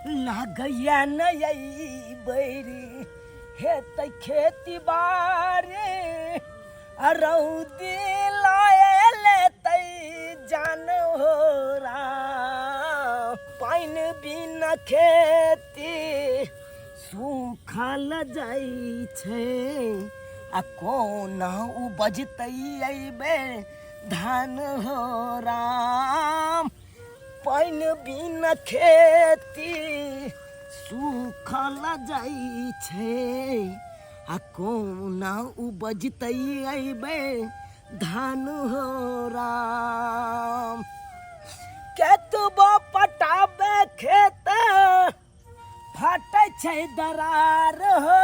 लागैया नई बैरी हेतै खेती बारी रौदी लाए लेतै जान हो पाइन बिना खेती सूखल जाइ छै आ कोना उपजतै अइबे धान हो राम पाइन बिना खेती सूखल जाइ छै आ कोना उपजतै अइबे धान हो राम केतबो पटाबे खेत फाटै छै दरार हो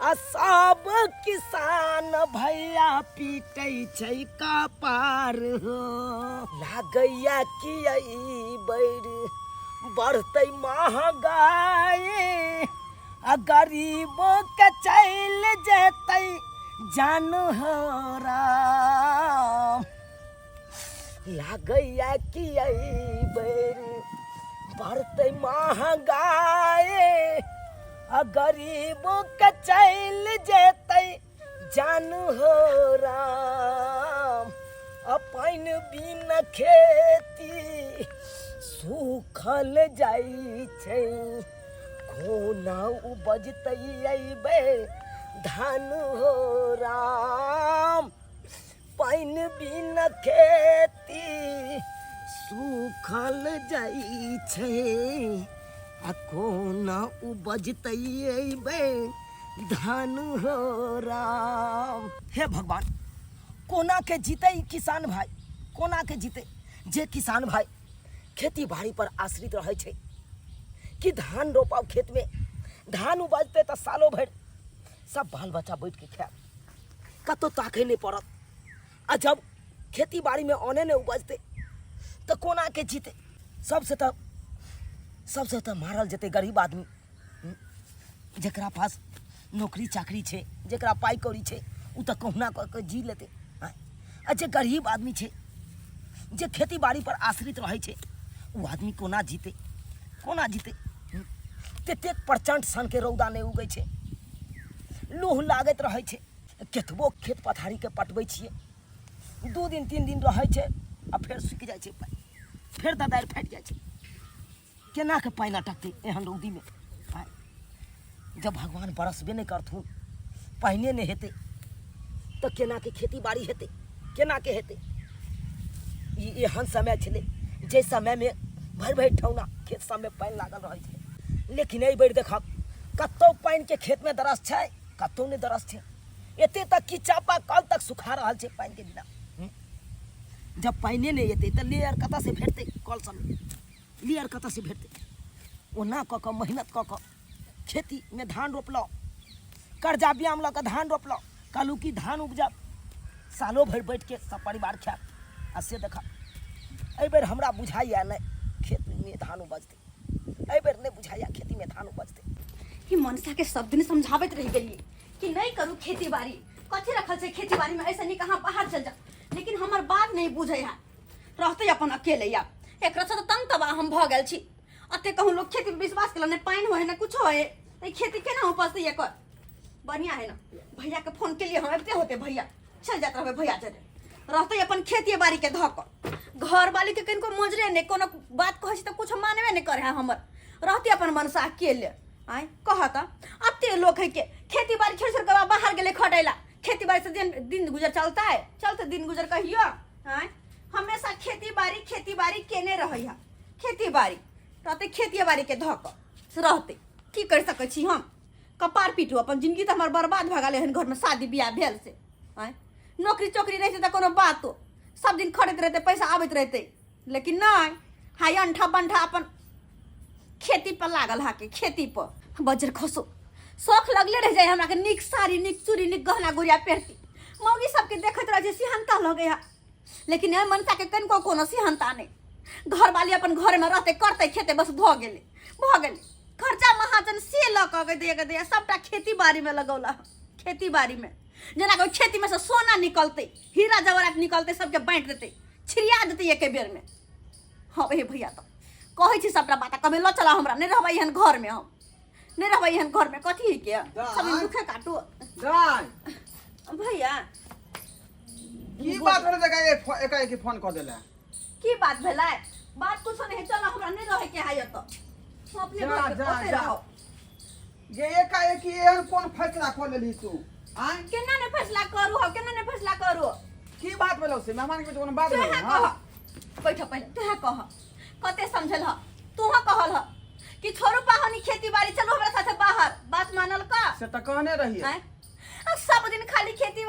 आ सब किसान भैया पीटै छै कपार हो लागैया कि बैर बढ़तै महगाई आ गरीब के चल जेतै जान हो राम लागैया कि बैर बढ़तै महगाई आ गरीब के चल जेतै जान हो राम अपन बिन खेती सूखल जाइ छै कोना उपजतै अइबे धान हो राम पाइन बिन खेती सूखल जाइ छै आ कोना उपजतै अइबे धान हो राम। हे भगवान कोना के जीते किसान भाई कोना के जीते जे किसान भाई खेती बाड़ी पर आश्रित रहे छै कि धान रोपाओ खेत में धान उपजते तो सालों भर सब बाल बच्चा बैठ के खाए कतो ताके नहीं पड़त आ जब खेती बाड़ी में ओने ने उपजते तो कोना के जीते सबसे तो मारल जते गरीब आदमी जकरा पास नौकरी चाकरी छे जकरा पाई कौड़ी छे उ तो कहुना क जी लेते आ जे गरीब आदमी छे जे खेती बाड़ी पर आश्रित रहे छे उ आदमी कोना जीते तेतेक प्रचंड सन के रौदा नहीं उगे छे लूह लागत रहे छे केतबो खेत पथारी के पटबै छिए 2 दिन 3 दिन रहे छे आ फिर सूख जाए छे फिर ददार फाट जाए छे केना के पानी अटकते एहन रौदी में जब भगवान बरसबे नहीं करथुन पानी नहीं हेते तो केना के खेती बाड़ी हेते केना के हेते एहन समय छे जे समय में भर ठौना खेत सब में पानी लागल रहे छे लेकिन एहि बेर देखब कतौ पानी के खेत में दरस छे कतौ नहीं दरस छे एते तक कि चापा कल तक सुखा रहा छे पानी के बिना जब पानी नहीं हेते तो लेयर कत से भेटते कल सब लेयर कत से भेटते ओना क क मेहनत क क खेती में धान रोपलो कर्जा ब्याम ल क धान रोपलो कहलू कि धान उपजा सालों भर बैठ के सब परिवार खाए आ से देखा एहि बेर हमरा बुझाइया नहीं खेत में धान उपजते एहि बेर नहीं बुझाइया खेती में धान उपजते कि मनसा के सब दिन समझावत रह गई कि नहीं करू खेती बाड़ी कथी रखल से खेती बाड़ी में ऐसा नहीं कहाँ बाहर चल जा लेकिन हमार बात नहीं बुझे है रहते अपन अकेले या एक तो तंग तबाह हम भ गेल छी अते कहूँ लोग खेती पे विश्वास कर नहीं पानी होए ना कुछ होए तो खेती केना उपजते ये कर बढ़िया है ना भैया के फोन के लिए हम अबते होते भैया चल जाते रहे भैया चले रहते अपन खेती बाड़ी के धक घर वाली के किनको मजरे नहीं कोनो बात कहे तो कुछ मानवे नहीं करे हमर रहते अपन मनसा अकेले आय कहता अते लोग है के खेती बाड़ी छोड़ छोड़ के बाहर गेले खटेला खेती बाड़ी से दिन गुजर चलता है चलते दिन गुजर कहियो आय हमेशा खेती बाड़ी केने रहिया खेती बाड़ी रहते खेती बाड़ी के धक रहते की कर सके छी हम कपार पीटू अपन जिंदगी तो हमार बर्बाद भ गेल हन घर में शादी बियाह भेल से आय नौकरी चौकरी रहते तो कोनो बात हो सब दिन खड़े रहते पैसा आबत रहते लेकिन नहीं हाई अंठा बंठा अपन खेती पर लागल हा के खेती पर बजर खसो शौक लगले रह जाए हमरा के निक साड़ी निक चूड़ी निक गहना गुड़िया पहनती मौगी सबके देखत रह जे सिहनता लगे है लेकिन ए मनसा के कनको कोनो सिहनता नहीं घर वाली अपन घर में रहते करते खेते बस भ गेले खर्चा महाजन से ल के दे सबटा खेती बाड़ी में लगौला खेती बाड़ी में जना को खेती में से सोना निकलते हीरा जवाहरात निकलते सबके बांट देते छिड़िया देते एक बेर में हाँ भैया तो कहै छी सबटा बात कभी लो चला हमरा नहीं रहबै एहन घर में हम नहीं रहबै एहन घर में कथी है के सब दिन दुखे काटू जाय भैया की बात भेलै जगह एकाएक फोन कऽ देला की बात भेलै बात कुछ नहीं चल हमरा नहीं रहे के है तो हम अपने जा, घर जा, पे जा। रहो ये एकाएक एहन कोन फैसला कऽ लेली तू आय केना ने फैसला करू हो केना ने फैसला करू की बात भेलौ से मेहमान के कोनो बात तू भेलौ है हां कह बैठ पहले तू है कह कते समझल ह तू ह कहल ह कि छोरू पाहनी खेती बाड़ी चलो हमरा साथे बाहर बात मानल का से त कहने रहिए हैं अब सब दिन खाली खेती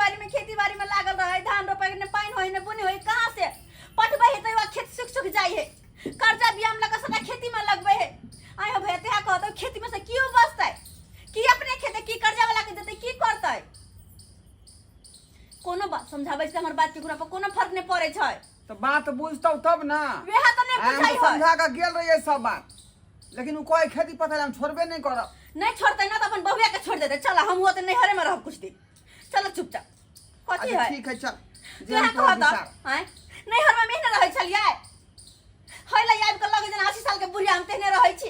बाड़ी में लागल रहे धान रोपे ने पानी होई ने बुनी होई कहां से पटबै है तो खेत सुख जाई है कर्जा बियाम लगा सदा खेती में लगबे है आय हो भैया तेहा कहत खेती में से क्यों बचतै की अपने खेते की कर्जा वाला के देतै की करतै कोनो बात समझाबै से हमर बात के गुरा पर कोनो फर्क नहीं पड़े छै तो बात बुझतौ तब ना वेहा तो नहीं बुझाई हम है समझा के गेल रहिए सब बात लेकिन उ कोई खेती पथारी हम छोड़बे नहीं करब नहीं छोड़ते ना तो अपन बहुआ के छोड़ देते चला हम हुआ तो नहीं हरे में रह कुछ दिन चलो चुपचाप कथी अच्छा है ठीक है चल तू है कहत हैं नहीं हर में महीने रहै छलियै होइला याद कर लगे जना 80 साल के बुढ़िया हम तेने रहै छी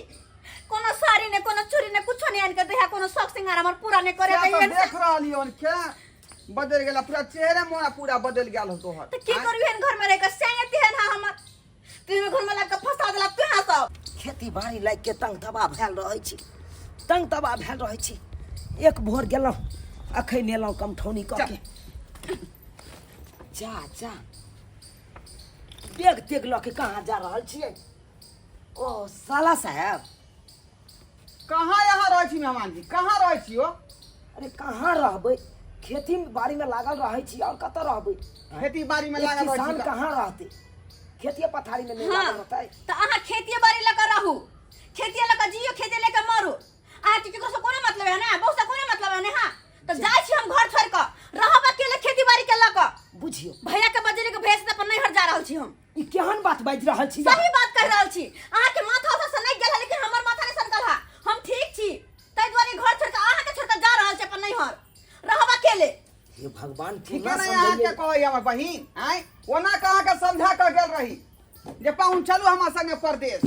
कोनो साड़ी ने कोनो चूड़ी ने कुछो नहीं आन के देहा कोनो शौक सिंगार हमर पूरा नहीं करे तो दै देख रहली हन क्या बदल गेला पूरा चेहरा मोरा पूरा बदल गेल हो तोहर तो की करू एहन घर में रह के सेंगती है ना हमर तीन घर में लग के फंसा देला तू हां सब खेती बाड़ी लाग के तंग तबाह भेल रहै छी तंग तबाह भेल रहै छी एक भोर गेलहुँ अखन एलहुँ कमठौनी कऽ के जा जा बैग तेग लऽ के कहाँ जा रहल छियै ओ साला साहब कहाँ यहाँ रहै छी मेहमान जी कहाँ रहै छी ओ अरे कहाँ रहबै खेती बाड़ी में लागल रहै छी और कतऽ रहबै खेती बाड़ी में एक लागल रहै किसान छी कहाँ रहतै खेतिए पथारी में नहीं हां लागल रहतै तो आहा खेती बाड़ी लगा रहू खेती लगा जियो खेती लेके मरू आहा केकरो से कोनो मतलब है ना बहुत से कोनो मतलब है ना हां तो जाय छी हम घर छोड़ के रहब अकेले खेती बाड़ी के लगा बुझियो भैया के बजले के भेज दे पर नहीं हट जा रहल छी हम ई केहन बात बाजि रहल छी सही बात कह रहल छी आहा के माथा से नहीं गेल है लेकिन हमर माथा नहीं सनकल है हम ठीक छी तै द्वारे घर छोड़ के आहा के छोड़ के जा रहल छी पर नहीं हर रहब अकेले हे भगवान ठीक केना है ना यहाँ के समझैयै कहै हमर बहिन आय ओना कहाँ के समझा के गेल रही जे पाहुन चलू हमरा संगे परदेश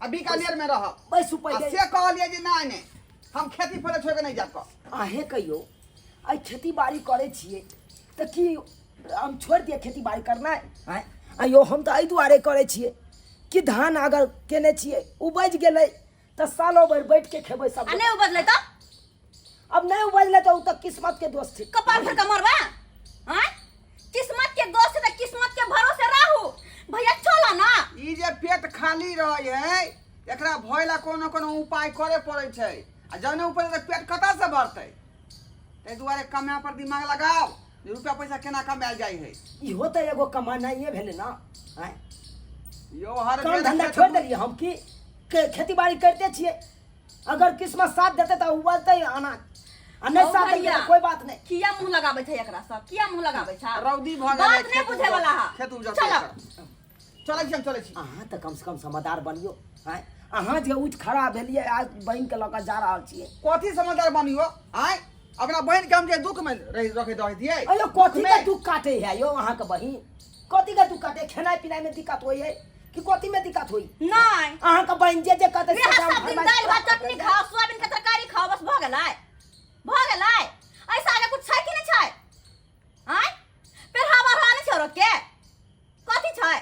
आ बीकानेर में रहब बैसू आ पहिले से कहलिए जे नहीं नहीं हम खेती फले छोड़ के नहीं जाब आहे कहियो आई खेती बाड़ी करे छियै तऽ की हम छोड़ दिए खेती बाड़ी करनाइ आय आयो हम तऽ एहि दुआरे करे छियै कि धान अगर केने छियै उपज गेलै तऽ सालो भरि बैठ के खेबै सब आ नहीं बदले तो अब नहीं उपजलै तऽ उ तऽ किस्मत के दोष छै कपाल फेर के मरबा हैं किस्मत के दोस्त से किस्मत के भरोसे रहू भैया चला ना ई जे पेट खाली रहै है एकरा भइला कोनो कोनो उपाय करे पड़ै छै आ जौने ऊपर से पेट कतऽ से बढ़तै ताहि दुआरे कमाए पर दिमाग लगाओ जे रुपया पैसा केना कमायल जाइ है इहो तऽ एगो कमानाइए भेलै ना आय यो हर काम बेर धंधा खेत- छोड़ देलियै हम की खेती बाड़ी करते छियै अगर किस्मत साथ देतै तऽ उपजतै अनाज आ नहीं ओ साथ भैया। देतै कोई बात नहीं किया मुंह लगाबै छै एकरा सब किया मुंह लगाबै छै रौदी भऽ गेलै बात नहीं बुझे वाला है खेत उपजतै चलो चलै छी हम चलै छी अहाँ तऽ कम से कम समझदार बनियो आय अहाँ जे उठ खड़ा भेलियै आज बहिन के लऽ कऽ जा रहल छियै कथी समझदार बनियो आय अपना बहन के हम जे दुख में रखे दऽ दियै अयो कथी के दुख काटे है यो अहाँ के बहिन कथी के दुख काटे खेनाइ पिनाइ में दिक्कत होई है कि कथी में दिक्कत होई नहीं अहाँ के बहिन जे कहते रे सब दिन दाल भात चटनी खाओ सोयाबीन के तरकारी खाओ बस भ गेलै ऐसा आगे कुछ छै कि नहीं छै हैं फिर हवा रहने छै औरत के कथी छै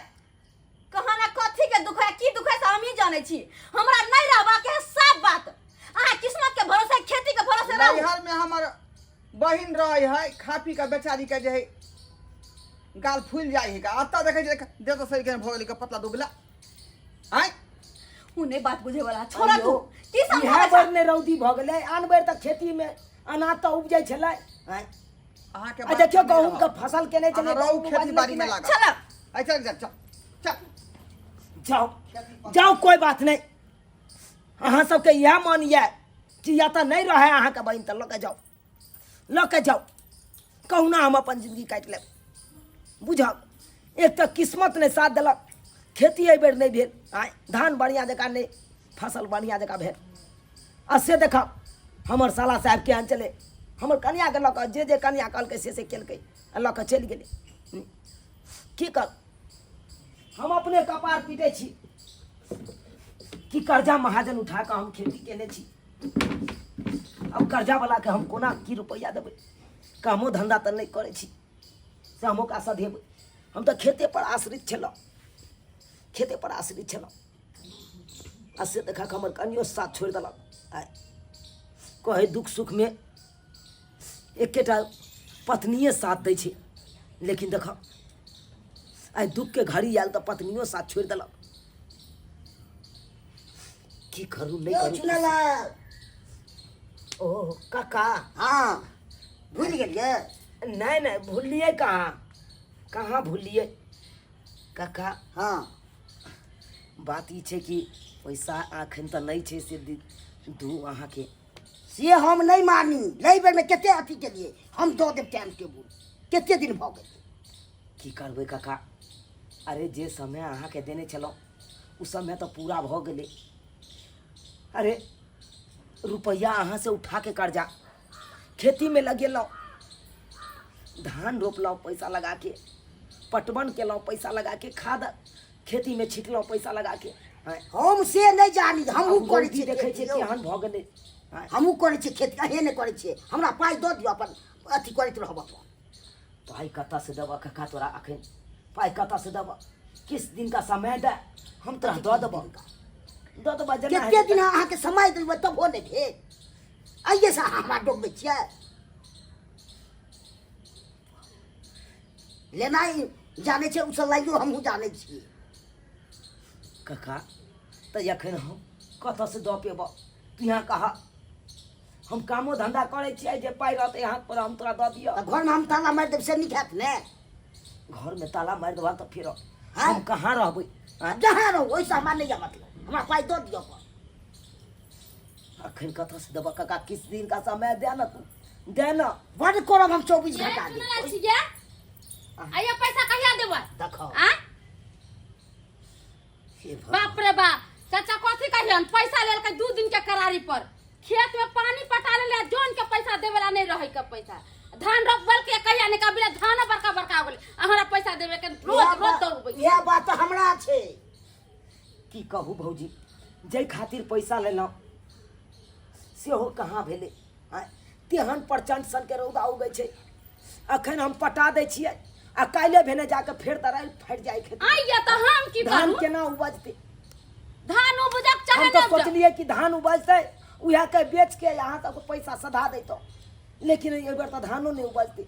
कहाँ ना कथी के दुख है की दुख है से हम ही जाने छी हमरा नहीं रहबा के सब बात अहाँ किस्मत के भरोसे खेती के भरोसे रहू नैहर में हमर बहिन रहे है खा पी के बेचारी के जे है गाल फूल जाए है अत्ता देखे जे दे तो सही के भऽ गेलै के पतला दुबला आय उ नहीं बात बुझे वाला छोड़ा तू की इएह समझाबै बेर छै ने रौदी भऽ गेलै आन बेर तऽ खेती में अनाज तऽ उपजै छलै आय अहाँ के आ देखियो गहूम के फसल केने अहाँ चले रहू खेती बाड़ी में लागल चलो आय चल जा चल चल जाओ जाओ कोई बात नहीं अहाँ सबके इएह मन ये कि या तऽ नहीं रहे अहाँ के बहिन तऽ लऽ के जाओ कहुना हम अपन जिंदगी काटि लेब बुझब एक तऽ किस्मत ने साथ देलक खेती एहि बेर नहीं भेल आय धान बढ़िया जकाँ नहीं फसल बढ़िया जकाँ भेल आ से देखब हमर साला साहब केहन चले हमर कनिया के लऽ कऽ जे कनिया कहलकै से केलकै आ लऽ कऽ चलि गेलै की कर हम अपने कपार पीटे छी कि कर्जा महाजन उठा के हम खेती केने छी। अब कर्जा वाला के हम कोना की रुपया देबै, कामो धंधा तऽ नहीं करै छी से हमो का सधेबै। हम तऽ खेते पर आश्रित छलहुँ, खेते पर आश्रित छलहुँ। आ से देखा के हमर कनियो साथ छोड़ि देलक। आइ कहे दुख सुख में एकेटा पत्निये साथ दै छै, लेकिन देख आइ दुख के घड़ी आयल तऽ पत्नियो साथ छोड़ि देलक। की करू नहीं करू। चुनला ओ काका, हाँ भूल गेलिए। नहीं नहीं भूलिए, कहाँ भूलिए काका। हाँ बात ई छै कि पैसा एखन तऽ नहीं छै से दू अहाँ के। से हम नहीं मानी। लई बेर में केते अथी के लिए हम दो देव टाइम टेबुल केते दिन भऽ गेल। की करबै काका, अरे जे समय अहाँ के देने छलहुँ उ समय तो पूरा भऽ गेलै। अरे रुपया अहाँ से उठा के कर्जा खेती में लगेलहुँ, धान रोपलहुँ पैसा लगा के, पटवन केलहुँ पैसा लगा के, खाद खेती में छिटलहुँ पैसा लगा के। हम से नहीं जानी। हमहू करै छी, देखै छियै केहन भऽ गेलै। हमहू करै छी खेती, अहे नहीं करै छी। हमरा पाई दऽ दियौ, अपन अथी करैत रहब। अपन पाई कतऽ से देबऽ काका तोरा अखन? पाई कतऽ से देबऽ? किस दिन का समय दे, हम तोरा दऽ देबऽ। केते दिन अहाँ के समय देबै तब हो नहीं भेल। आइए से अहाँ हमरा डोबबै छियै। लेनाइ जानै छै उसब लाइयो हमहू जानै छियै। काका तऽ एखन हम कतऽ से दऽ पेबऽ? तू यहाँ कहा हम कामो धंधा करै छियै, जे पाइ रहतै हाथ पर हम तोरा दऽ दिअ। घर में हम ताला मारि देब से नहीं खायत ने। घर में ताला मारि देबऽ तऽ फिर हाँ? हम कहाँ रहबै? जहाँ रहो वैसे हमरा नहीं जा मतलब। हमरा पाई दऽ दियौ। अखन कतऽ से देबऽ काका? किस दिन का समय दे ना, तू दे ना। बड़ करब हम 24 घंटा दिन। आइया पैसा कहिया देबै? देखो आ बाप रे बाप, चाचा कथी कहियन? पैसा लेल के 2 दिन के करारी पर खेत में पानी पटा ले, जोन के पैसा देवे ला नहीं रहे के पैसा। धान रोपबल के कहिया ने कबिले धान बड़का बड़का हो गेल, अहरा पैसा देवे के रोज रोज दौड़बै। यह बात तो हमरा छै। की कहू भौजी, जै खातिर पैसा लेलहुँ सेहो कहाँ भेलै। तेहन प्रचंड सन के रौदा उगै छै। अखन हम पटा दै छियै आ काल्हि भेने जाके फेर तराई फाटि जाइ खेत। आइया त हम की धान करू? केना उपजतै? धान उपजक चाहे हम तो न उपजक। सोचलिए कि धान उपजतै, उहे के बेच के यहाँ तक पैसा सधा देतो, लेकिन एहि बेर तो धानो नहीं उपजतै।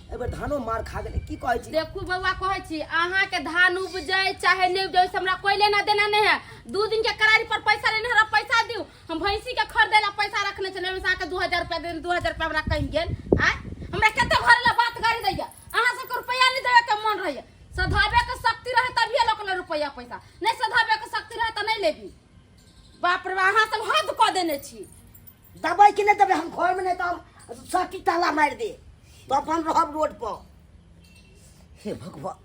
एहि बेर धानो मार खा गेलै। की कहै छी? देखू बउआ कहै छी, अहाँ के धान उपजै चाहे नहीं उपजै से हमरा कोई लेना देना नहीं है। 2 दिन के करारी पर पैसा लेने हमरा पैसा दियो। हम भैंसी के खरीदे ला पैसा रखने छले, ओमे से आके 2000 रुपया देन, 2000 रुपया हमरा कहीं गेल। आ हमरा कते भर ला बात गाड़ी दैया, अहाँ सब के रुपया नहीं देवे के मन रहैया। सधाबे के शक्ति रहे तभिए लोक ले रुपया पैसा, नहीं सधाबे के शक्ति रहे त नहीं लेबी। बाप रे, अहाँ सब हद क देने छी। दबाई कि नहीं देबै? हम घर में नहीं तो हम सटी ताला मारि दे तो अपन रहब रोड पर। हे भगवान,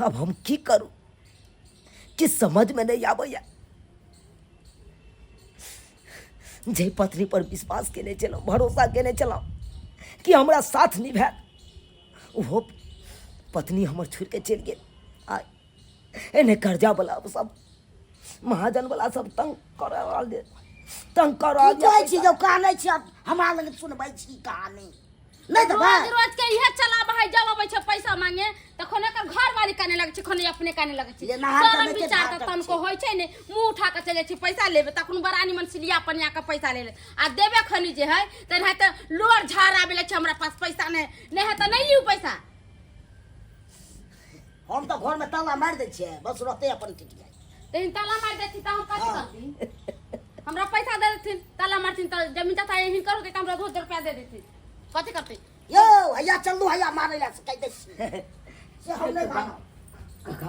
अब हम की करूं? किस समझ में नहीं आबैया। जे पत्नी पर विश्वास केने चलौं, भरोसा केने चलौं कि हमरा साथ निभायत, वो पत्नी हमर छोड़ के चल गेल। आय एने कर्जा वाला सब, महाजन वाला सब तंग कर रहल दे, तंग कर रहल की कहै छी? जो कानै छी हमरा लग सुनबै छी कहानी नहीं देबै? रोज रोज के इहे चला भाई, जब अबै छै पैसा मांगे त खने कर घर वाली काने लगे छै, खने अपने काने लगे छै। ये नहार सब काने के विचार धार त तन को होय छै ने, मुंह उठा के चले छी पैसा लेबे, तखन बड़ा निमन सिलिया पनिया के पैसा ले ले आ देबे खनी जे है त है त लोर झाड़ आबे छै हमरा पास पैसा नहीं है त नहीं लियो पैसा। हम तो घर में ताला मारि दै छियै, बस रहते अपन टिक जाए। तेहन ताला मार देती त हम कथि करती? हमरा पैसा दे देथिन, ताला मारथिन त जमीन जथा यही करो त हमरा 2 रुपया दे देथिन, कथि करती? यो हैया चलू, हैया मारै ला से कहि दै छी से हम नहीं मानब। काका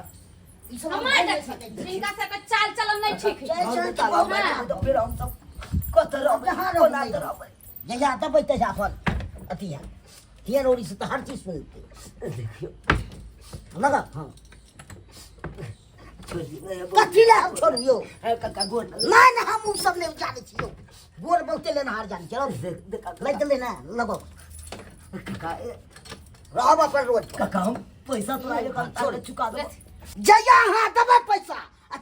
ई सब हम हम नहीं नहीं देखी, सकै छी। इनका से चाल चलन नहीं ठीक है। चल ताला चल मारि दो, फिर हम सब कतऽ रहबै? कहाँ कोना रहबै? रहबै? जहिया दबै तहिया अपन अथी है। हियर ओरी से तो हर चीज सुनते देखियो लगा। हाँ छोड़ दियौ। कथी ला हम छोड़ियो? है काका गोर नहीं नहीं हम उ सब नहीं जाने छियो। गोर बहुते लेना हार जाने चलो नहीं तो लेना लगो काका रहब अपन रोड पर। काका हम पैसा तो आगे कल छोड़ चुका दो। जया हाँ दबे पैसा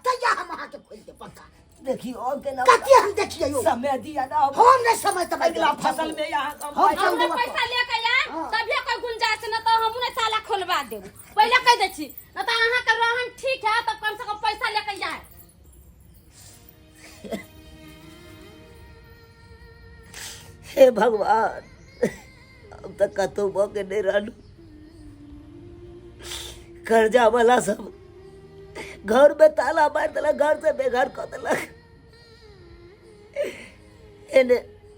तैया हम अहाँ के खोल दे पक्का देखिए और के ना कति हम देखिए यो समय दिया ना हम नहीं समय तब अगला फसल में यहाँ हम का हमरे पैसा लेके आए तभिए कोई गुंजाइश न तो हमहू ने साला खोलवा देब पहले कह दे छी न तो अहाँ के रहन ठीक है तो कम से कम पैसा लेके जाए हे भगवान अब तक कतो भोगे नहीं रहलू कर्जा वाला सब घर में ताला मार दिलक घर से बेघर कर दिलक एने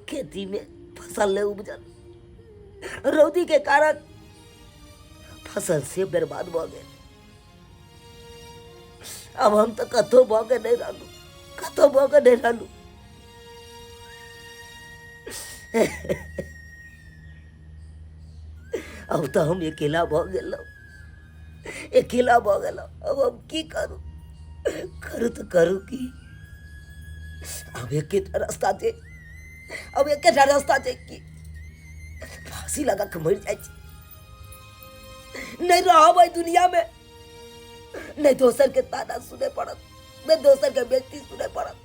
खेती में फसल नहीं उपजल रौदी के कारण फसल से बर्बाद हो गए अब हम तो कतो भोगे नहीं रहलू कतो भोगे नहीं रहलू अब तो हम अकेला भ गेल अकेला भ गेल अब हम की करू करू तो करू की अब एक रास्ता छै अब एक रास्ता छै कि फांसी लगा के मर जाए नहीं रहबै दुनिया में नहीं दोसर के ताना सुने पड़त नहीं दोसर के व्यक्ति सुने पड़त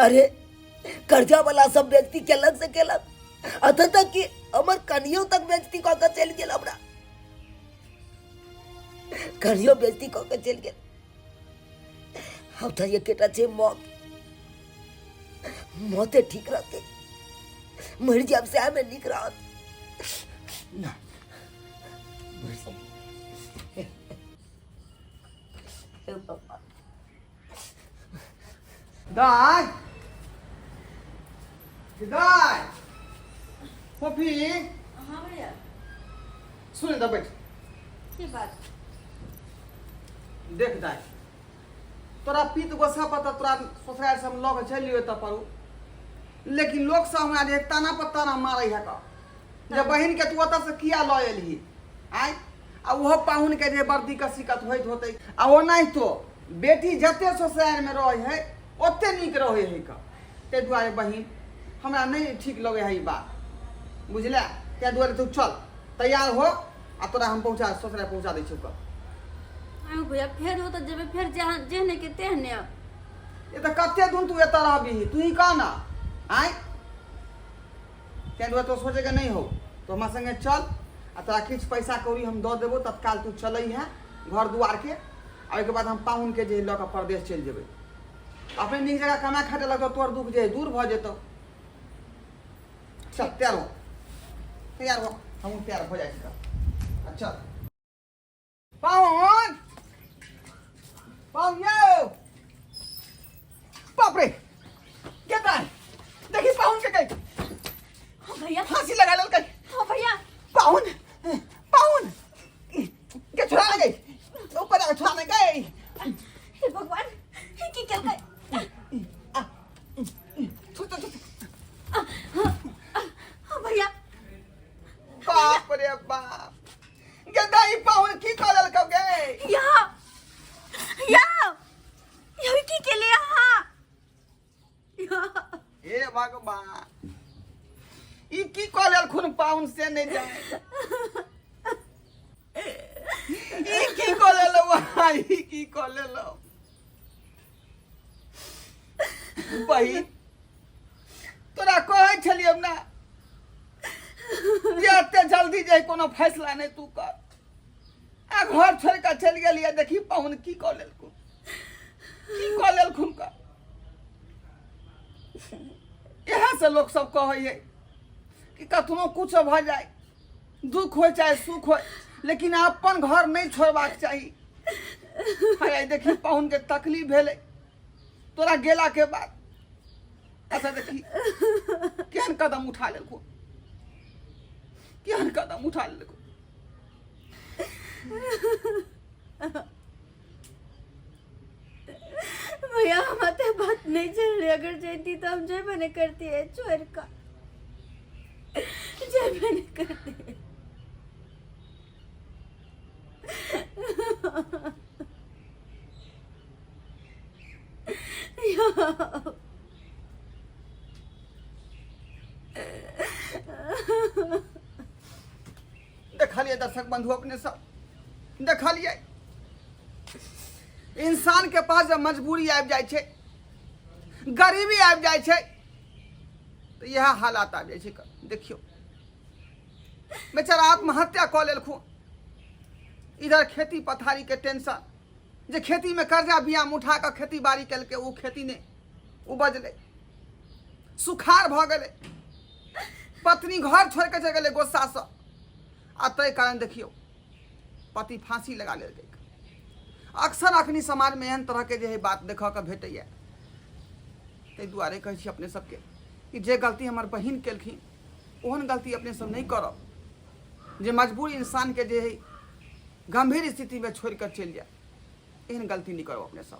अरे कर्जा वाला सब व्यक्ति केलक से केलक अत तक कि हमर कनियो तक बेइज्जती कऽ के चलि गेल हमरा कनियो बेइज्जती कऽ के चलि गेल अब तऽ एकेटा छै मौत मौते ठीक रहते मर जाब से में नीक रहत ना दाय दाय पपी हां भैया सुन दा बैठ की बात देख दाय तोरा पीत गोसा पता तोरा ससुराल से हम लग चल लियो त परू लेकिन लोग सब हमरा देख ताना पर ताना मारै है का जे बहिन के तू ओतऽ से किया ल एलही आय आ ओहो पाहुन के जे बर्दी का शिकत होइत होतै आ ओ नहीं तो बेटी जते ससुराल में रहे है ओते नीक रहे है का ते दुआरे बहिन हमरा नहीं ठीक लगे है ई बात बुझला ते दुआरे तू चल तैयार हो आ तोरा हम पहुंचा ससुराल पहुंचा दै छियौ का आयो भैया फेर हो तो जेबे फेर जहां जेहने के तेहने ये तो कते दिन तू एत रहबी तू ही कह ना आय ते दुआरे तो सोचे के नहीं हो तो हमरा संगे चल आ तोरा किछ पैसा कौड़ी हम दऽ देबो तत्काल तू चलै है घर दुआर के आ ओहिके बाद हम पाहुन के जे लऽ कऽ परदेश चलि जेबै अपने नीक जगह कमा खाटे लगतौ तोहर दुख जे दूर भऽ जेतौ चल तैयार हो हम तैयार हो जाइ छी अच्छा पाहुन पाहुन यौ बाप रे केता देखी पाहुन के कहीं हां भैया फांसी लगा लेल कहीं हां भैया पाहुन पाहुन के छुड़ा ले गई ऊपर आके छुड़ा ले गई हे भगवान हे की कर गए छुट छुट हां भैया बाप रे बाप गदाई पाहुन की करल कब गए या ये की के लिए हां या हे भगवान ई की करल खून पाहुन से नहीं जाए ई की करल भाई की करल बहिन तोरा कहै छलियौ ना ये एते जल्दी जे कोनो फैसला नहीं तू कर आ घर छोड़ के चल गेलिए देखी पाहुन की कऽ लेलखुन की कऽ लेलखुन का यहाँ से लोग सब कहै है कि कतनो कुछ भऽ जाए दुख हो चाहे सुख हो लेकिन अपन घर नहीं छोड़बाक चाही हाय देखी पाहुन के तकलीफ भेलै तोरा गेला के बाद ऐसा देखी केहन कदम उठा लेलखुन केहन कदम उठा लेलखुन भैया हमारे बात नहीं चल रही अगर जयती तो हम जय बने करती है चोर का जय बने करती है देखलिए दर्शक बंधु अपने सब देखलिए इंसान के पास जब मजबूरी आबि जाइ छै, गरीबी आबि जाइ छै, तो यह हालात आबि जाइ छै। देखियो बेचारा आत्महत्या कऽ लेलखुन, इधर खेती पथारी के टेंशन, जे खेती में कर्जा बियाम उठा कऽ खेती बाड़ी केलकै, ओ खेती ने उपजलै, सुखाड़ भऽ गेलै, पत्नी घर छोड़ के चलि गेलै गुस्सा से, आ ताहि कारण देखियो पति फांसी लगा लेलकै। अक्सर अखनी समाज में एहन तरह के जे बात देखऽ के भेटैया। ताहि दुआरे कहै छी अपने सबके कि जे गलती हमर बहिन केलखिन ओहन गलती अपने सब नहीं करब, जे मजबूर इंसान के जे गंभीर स्थिति में छोड़ कर चलि जाए, एहन गलती नहीं करब अपने सब।